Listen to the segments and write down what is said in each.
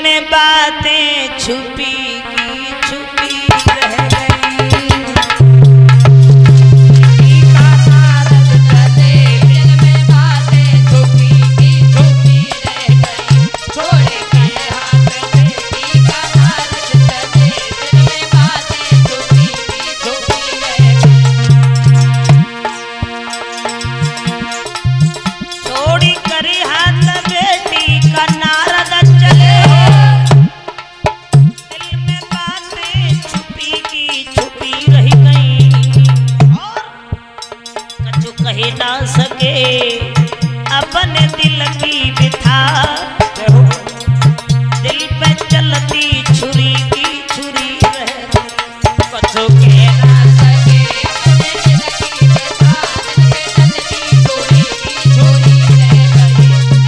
में बातें छुपी की छुपी रह गई। का नारद चले दिल में बातें छुपी की छुपी रह गई। छोड़ के हाथ बेटी का नारद चले दिल में बातें छुपी की छुपी रह गई। छोड़ी करी हाथ बेटी का नारद चले दिल में बातें छुपी की छुपी रह गई। और कछु कह ना सके अपने दिल की बिथा, दिल पे चलती छुरी की छुरी रह गई। कछु कह ना सके अपने दिल की बिथा, दिल पे चलती छुरी की छुरी रह गई।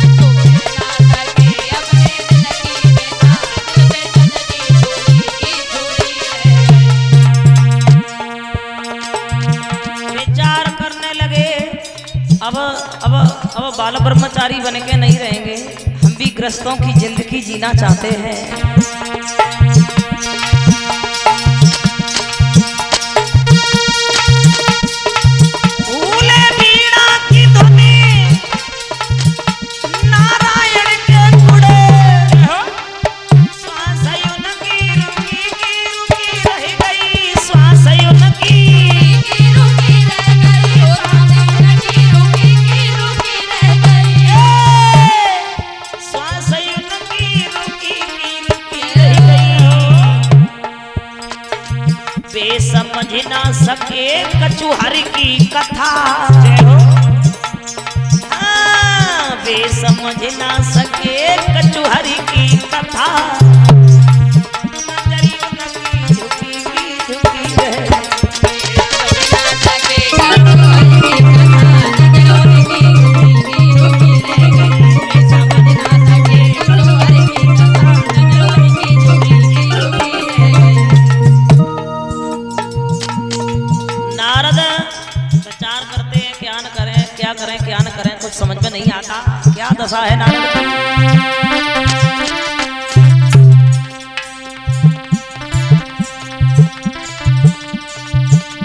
कछु कह ना सके अपने दिल की बिथा, दिल पे चलती छुरी की छुरी रह गई। विचार करने लगे अब बाल ब्रह्मचारी बन के नहीं रहेंगे, हम भी ग्रस्तों की जिंदगी जीना चाहते हैं। फूले बीड़ा की धुनी नारायण के गुणे, श्वास उनकी रुकी की रुकी रह गई। श्वास उनकी रुकी रह गई। श्वास उनकी रुकी की रुकी रह गई। श्वास उनकी रुकी की रुकी रह गई। बेसमझ ना सके कचुहर की कथा, हाँ, बेसमझ ना सके कचुहर की कथा। नजरी उनकी झुकी की झुकी रह नारद विचार करते हैं क्या न करें, क्या करें क्या न करें, कुछ समझ में नहीं आता। क्या दशा है नारद की।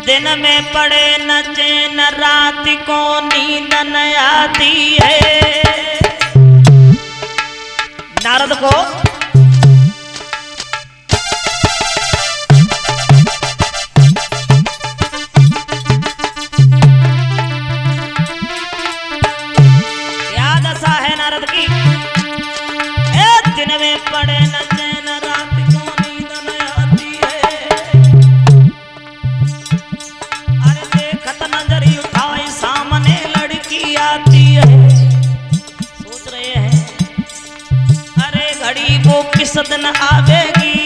दिन में पड़े न चैन रात को नींद न आती है। नारद को क्या दशा है नारद की। दिन में पड़े न चैन रात को नींद न आती है। अरे देखत नजरी उठाई सामने लड़की आती है। सोच रहे हैं अरे घड़ी वो किस दिन आवेगी,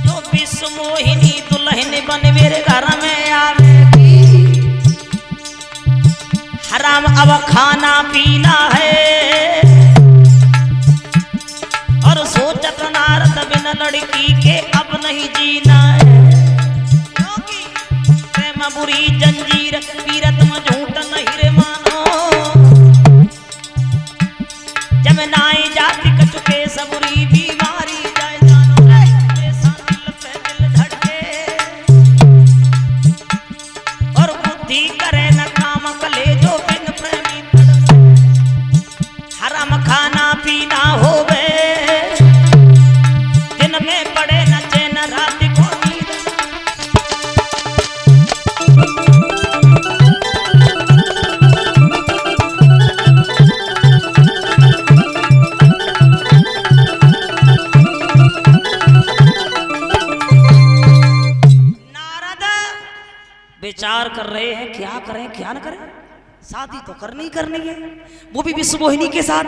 जो विश्व मोहिनी दुल्हन बन मेरे घर में आवेगी। हराम अब खाना पीना है, और सोचत नारद बिन लड़की के अब नहीं जीना है। क्योंकि प्रेम बुरी जंजीर पीरत में झूठ नहीं रे मानो। जब नाई जाति कचुके सबुरी बीमारी जाए जानो। ऐसा दिल पे दिल धड़के और बुद्धि करे न काम कले जो बिन प्रेमी तड़के। हराम खाना पीना होवे, दिन में पड़े न चैन रात को नींद। नारद विचार कर रहे हैं क्या करें क्या न करें। शादी तो करनी है, वो भी विश्व मोहिनी के साथ।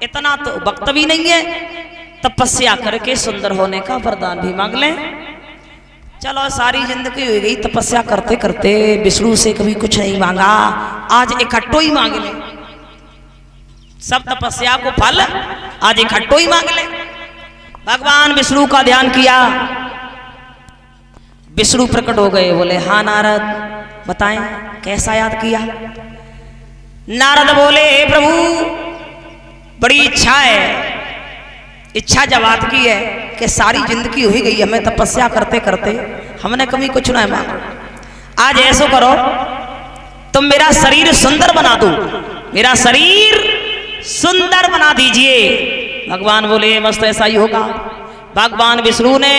इतना तो वक्त भी नहीं है, तपस्या करके सुंदर होने का वरदान भी मांग लें। चलो सारी जिंदगी हो गई तपस्या करते करते, विष्णु से कभी कुछ नहीं मांगा, आज इकट्ठो ही मांग ले। सब तपस्या को फल आज इकट्ठो ही मांग ले। भगवान विष्णु का ध्यान किया, विष्णु प्रकट हो गए। बोले हाँ नारद बताएं कैसा याद किया। नारद बोले प्रभु बड़ी इच्छा है, इच्छा जब बात की है कि सारी जिंदगी हो ही गई हमें तपस्या करते करते, हमने कभी कुछ ना मांगा। आज ऐसा करो तुम मेरा शरीर सुंदर बना दो, मेरा शरीर सुंदर बना दीजिए। भगवान बोले मस्त ऐसा ही होगा। भगवान विष्णु ने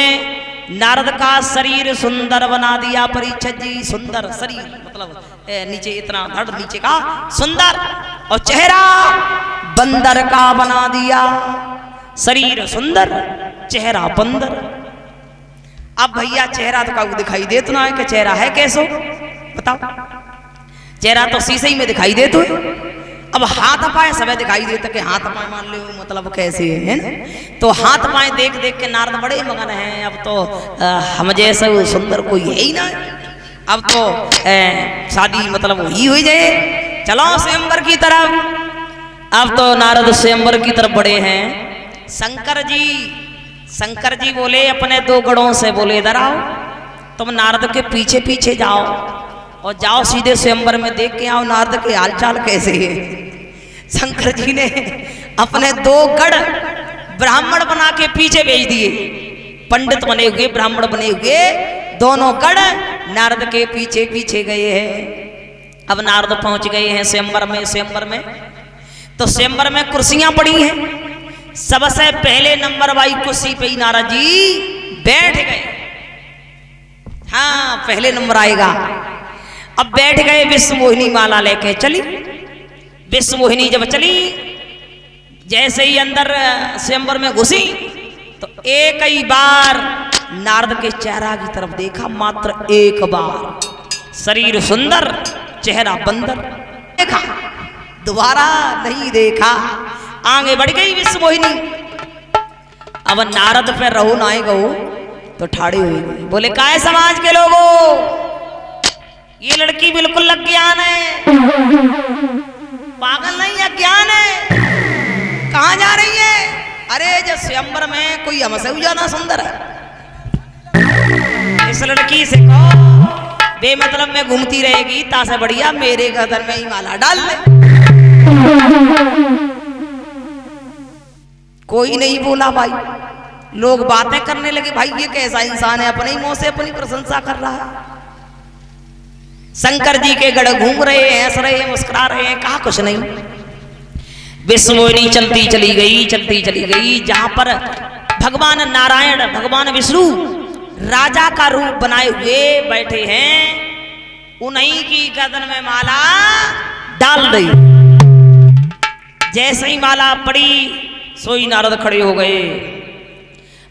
नारद का शरीर सुंदर बना दिया। परीक्षित जी सुंदर शरीर मतलब नीचे इतना धड़ नीचे का सुंदर, और चेहरा बंदर का बना दिया। शरीर सुंदर चेहरा बंदर। अब भैया चेहरा तो काऊ दिखाई दे तो ना है कि चेहरा है कैसो बताओ, चेहरा तो शीशे ही में दिखाई दे तो। अब हाथ पाए सब दिखाई देता कि हाथ पाए मान लो मतलब कैसे है ना, तो हाथ पाए देख देख के नारद बड़े मगन हैं। अब तो हम जैसा सुंदर कोई है ही ना, अब तो शादी मतलब वही हुई जाए, चलो स्वयंवर की तरफ। अब तो नारद स्वयंवर की तरफ बड़े हैं। शंकर जी बोले अपने दो गढ़ों से बोले इधर आओ, तुम नारद के पीछे पीछे जाओ और जाओ सीधे स्वयंवर में देख के आओ नारद के हालचाल कैसे है। शंकर जी ने अपने दो गढ़ ब्राह्मण बना के पीछे भेज दिए, पंडित बने हुए ब्राह्मण बने हुए दोनों गढ़ नारद के पीछे पीछे गए हैं। अब नारद पहुंच गए हैं स्वयंवर में तो स्वयंवर में कुर्सियां पड़ी हैं। सबसे पहले नंबर वाली कुर्सी पे ही नारद जी बैठ गए। हाँ पहले नंबर आएगा। अब बैठ गए, विश्व मोहिनी माला लेके चली। विश्व मोहिनी जब चली, जैसे ही अंदर स्वयंवर में घुसी तो एक ही बार नारद के चेहरा की तरफ देखा, मात्र एक बार। शरीर सुंदर चेहरा बंदर देखा, दोबारा नहीं देखा। आगे बढ़ गई विश्व मोहिनी। अब नारद पे रहो ना गो तो ठाड़े हुए बोले काय समाज के लोगों, ये लड़की बिल्कुल अज्ञान है, पागल नहीं अज्ञान है, कहां जा रही है? अरे जो स्वयंवर में कोई हमसे ज्यादा सुंदर है, इस लड़की से कहो बेमतलब में घूमती रहेगी, तासे बढ़िया मेरे गर्दन में ही माला डाल ले। कोई नहीं बोला भाई, लोग बातें करने लगे भाई ये कैसा इंसान है, अपने ही मुंह से अपनी प्रशंसा कर रहा है। शंकर जी के गढ़ घूम रहे हैं, हंस रहे हैं, मुस्कुरा रहे हैं, कहा कुछ नहीं। विश्व मोहिनी चलती चली गई जहां पर भगवान नारायण भगवान विष्णु राजा का रूप बनाए हुए बैठे हैं, उन्हीं की गर्दन में माला डाल दी। जैसे ही माला पड़ी सोई नारद खड़े हो गए,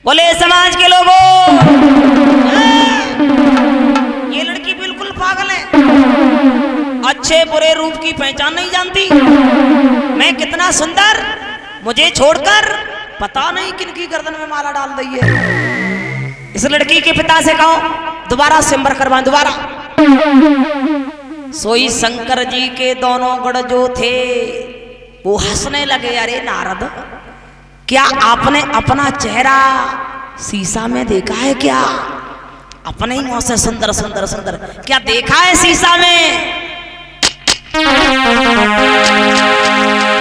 बोले समाज के लोगों ये लड़की बिल्कुल पागल है, अच्छे बुरे रूप की पहचान नहीं जानती, मैं कितना सुंदर, मुझे छोड़कर पता नहीं किनकी गर्दन में माला डाल दी है। इस लड़की के पिता से कहो दोबारा स्वयंवर करवाएं दोबारा। सोई शंकर जी के दोनों गढ़ जो थे वो हंसने लगे, अरे नारद क्या आपने अपना चेहरा शीशा में देखा है क्या? अपने ही मुंह से सुंदर सुंदर सुंदर क्या देखा है शीशा में?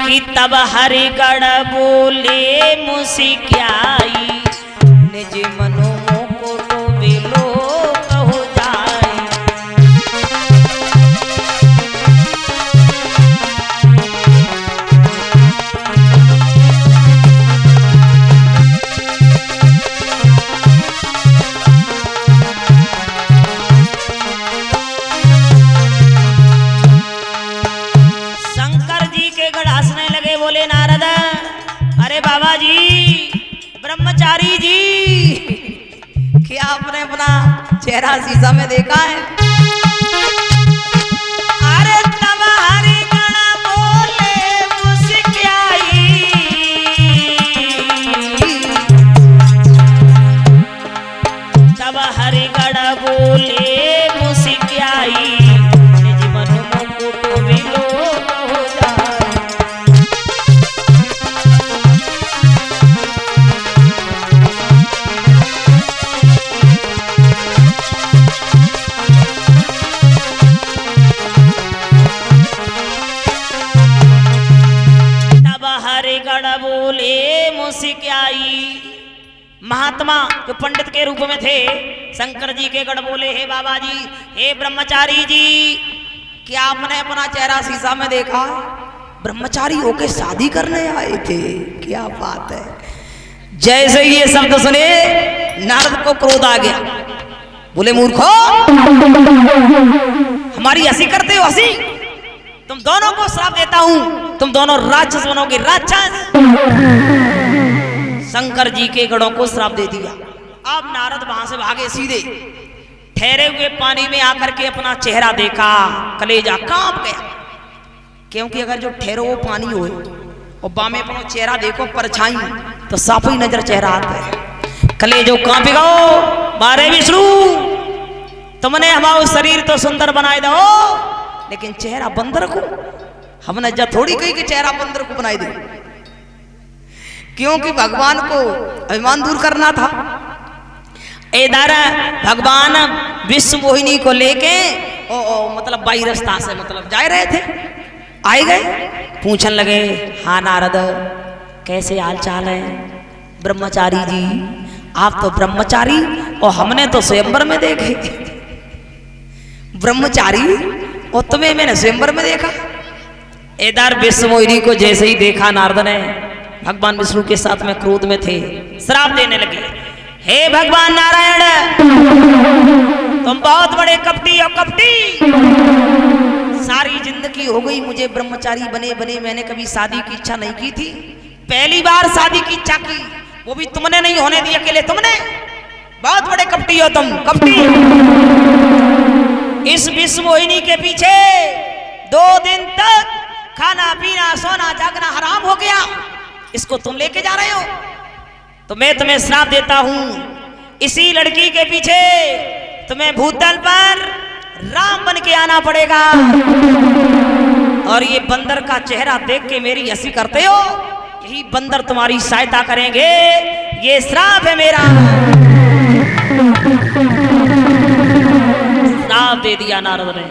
कि तब हरिगढ़ बोले मुस्कियाई, निज मनों को तो बेलो हो जाए। बोले नारद अरे बाबा जी ब्रह्मचारी जी क्या आपने अपना चेहरा शीशा में देखा है? अरे तब हरिगढ़ बोले मुस्कियाई, तब हरिगढ़ बोले मुस्कियाई, निज मन को तो बिलो हो जाए। बोले मुझसे क्या आई। महात्मा जो पंडित के रूप में थे शंकर जी के गढ़ बोले, हे बाबा जी, हे ब्रह्मचारी जी, क्या आपने अपना चेहरा शीशा में देखा? ब्रह्मचारी होके शादी करने आए थे, क्या बात है। जैसे ये शब्द सुने नारद को क्रोध आ गया। बोले मूर्खो, हमारी हंसी करते हो हंसी? तुम दोनों को श्राप देता हूं, तुम दोनों राक्षस बनोगे, राक्षस। शंकर जी के गढ़ों को श्राप दे दिया। अब नारद वहां से भागे सीधे, ठहरे हुए पानी में आकर के अपना चेहरा देखा, कलेजा कांप गया। क्योंकि अगर जो ठहरो वो पानी हो और बामे अपना चेहरा देखो परछाई तो साफ ही नजर चेहरा आता है। कलेजो कांपेगा, मारे विष्णु, तुमने हमारा शरीर तो सुंदर बनाए दो, लेकिन चेहरा बंदर को हमने जब थोड़ी कही कि चेहरा बंदर को बनाए दे, क्योंकि भगवान को अभिमान दूर करना था। इधर भगवान विश्व मोहिनी को लेके मतलब बाई रास्ता से मतलब जा रहे थे, आए गए, पूछने लगे, हाँ नारद कैसे हाल चाल है? ब्रह्मचारी जी, आप तो ब्रह्मचारी और हमने तो स्वयंवर में देखे। ब्रह्मचारी और तुम्हें मैंने स्वयंवर में देखा। इधर विश्व मोहिनी को जैसे ही देखा नारद ने, भगवान विष्णु के साथ में क्रोध में थे, श्राप देने लगे, हे भगवान नारायण, तुम बहुत बड़े कपटी हो, कपटी। सारी जिंदगी हो गई मुझे ब्रह्मचारी बने बने, मैंने कभी शादी की इच्छा नहीं की थी, पहली बार शादी की इच्छा की, वो भी तुमने नहीं होने दी, अकेले तुमने। बहुत बड़े कपटी हो तुम, कपटी। इस विश्व मोहिनी के पीछे 2 दिन तक खाना पीना सोना जागना हराम हो गया, इसको तुम लेके जा रहे हो, तो मैं तुम्हें श्राप देता हूं, इसी लड़की के पीछे तुम्हें भूतल पर राम बन के आना पड़ेगा। और ये बंदर का चेहरा देख के मेरी हंसी करते हो, यही बंदर तुम्हारी सहायता करेंगे, ये श्राप है मेरा। श्राप दे दिया नारद ने।